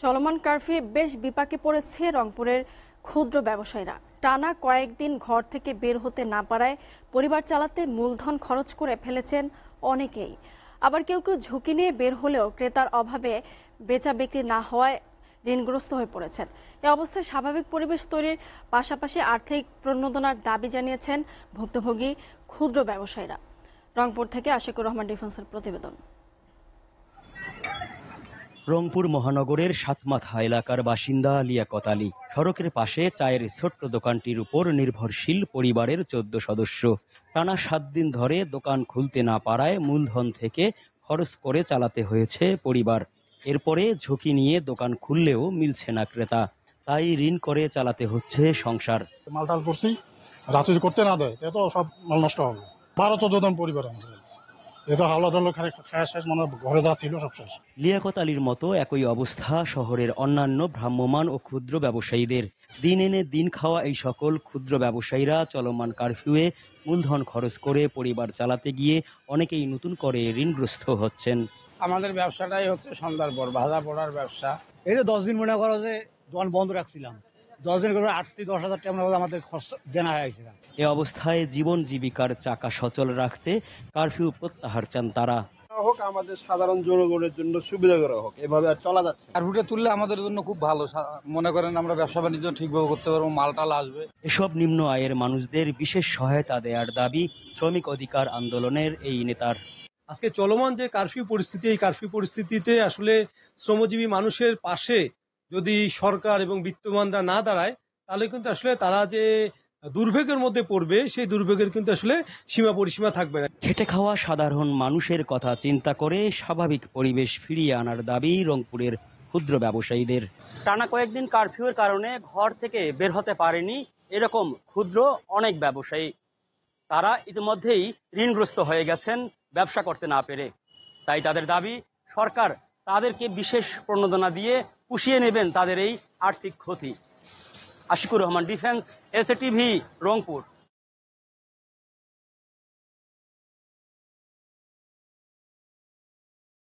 চলমান কারফিউ বেশ বিপাকে পড়েছে রংপুরের ক্ষুদ্র ব্যবসায়ীরা। টানা কয়েকদিন ঘর থেকে বের হতে না পারায় পরিবার চালাতে মূলধন খরচ করে ফেলেছেন অনেকেই। আবার কেউ কেউ ঝুঁকি নিয়ে বের হলেও ক্রেতার অভাবে বেচা বিক্রি না হওয়ায় ঋণগ্রস্ত হয়ে পড়েছেন। এ অবস্থায় স্বাভাবিক পরিবেশ তৈরির পাশাপাশি আর্থিক প্রণোদনার দাবি জানিয়েছেন ভুক্তভোগী ক্ষুদ্র ব্যবসায়ীরা। রংপুর থেকে আশিকুর রহমান ডিফেন্সের প্রতিবেদন। রংপুর মহানগরের সাতমাথা এলাকার বাসিন্দা লিয়াকত আলী। সড়কের পাশে চায়ের ছোট্ট দোকানটির উপর নির্ভরশীল পরিবারের 14 সদস্য। টানা 7 দিন ধরে দোকান খুলতে না পারায় মূলধন থেকে খরচ করে চালাতে হয়েছে পরিবার। এরপরে ঝুঁকি নিয়ে দোকান খুললেও মিলছে না ক্রেতা, তাই ঋণ করে চালাতে হচ্ছে সংসার। মালটাল করছি, রাতে যদি করতে না দেয় তো সব মাল নষ্ট হবে। 12-14 জন পরিবার আমাদের আছে। এটা হাওলা টাল্লা খায় শেষ, মানে ঘরে যা ছিল সব শেষ। লিয়াকত আলীর মতো একই অবস্থা শহরের অন্যান্য ভ্রাম্যমাণ ও ক্ষুদ্র ব্যবসায়ীদের। দিন এনে দিন খাওয়া এই সকল ক্ষুদ্র ব্যবসায়ীরা চলমান কারফিউয়ে মূলধন খরচ করে পরিবার চালাতে গিয়ে অনেকেই নতুন করে ঋণগ্রস্ত হচ্ছেন। আমাদের ব্যবসাটাই হচ্ছে সন্ধ্যার পর ভাজা পোড়ার ব্যবসা। এই যে 10 দিন মনে করো যে দোকান বন্ধ রাখছিলাম, 10 দিন করে 8-10 হাজার টাকা আমাদের খরচ দেনা হয়েছিল। এ অবস্থায় জীবন জীবিকার চাকা সচল রাখতে কারফিউ প্রত্যাহার চান তারা। হোক, আমাদের সাধারণ জনগণের জন্য সুবিধা করা হোক, এভাবে আর চলা যাচ্ছে। কারফিউটা তুললে আমাদের জন্য খুব ভালো, মনে করেন আমরা ব্যবসা বাণিজ্য ঠিকভাবে করতে পারবো, মালটাল আসবে। এসব নিম্ন আয়ের মানুষদের বিশেষ সহায়তা দেওয়ার দাবি শ্রমিক অধিকার আন্দোলনের এই নেতার। আজকে চলমান যে কারফিউ পরিস্থিতি, এই কারফিউ পরিস্থিতিতে আসলে শ্রমজীবী মানুষের পাশে যদি সরকার এবং বিত্তমানরা না দাঁড়ায়, তাহলে কিন্তু আসলে তারা যে দুর্ভোগের মধ্যে পড়বে, সেই দুর্ভোগের কিন্তু আসলে সীমা পরিসীমা থাকবে না। খেটে খাওয়া সাধারণ মানুষের কথা চিন্তা করে স্বাভাবিক পরিবেশ ফিরিয়ে আনার দাবি রংপুরের ক্ষুদ্র ব্যবসায়ীদের। টানা কয়েকদিন কারফিউয়ের কারণে ঘর থেকে বের হতে পারেনি এরকম ক্ষুদ্র অনেক ব্যবসায়ী। তারা ইতিমধ্যেই ঋণগ্রস্ত হয়ে গেছেন ব্যবসা করতে না পেরে। তাই তাদের দাবি সরকার তাদেরকে বিশেষ প্রণোদনা দিয়ে পুষিয়ে নেবেন তাদের এই আর্থিক ক্ষতি। Ashikur Rahman defence, SA TV, Rangpur.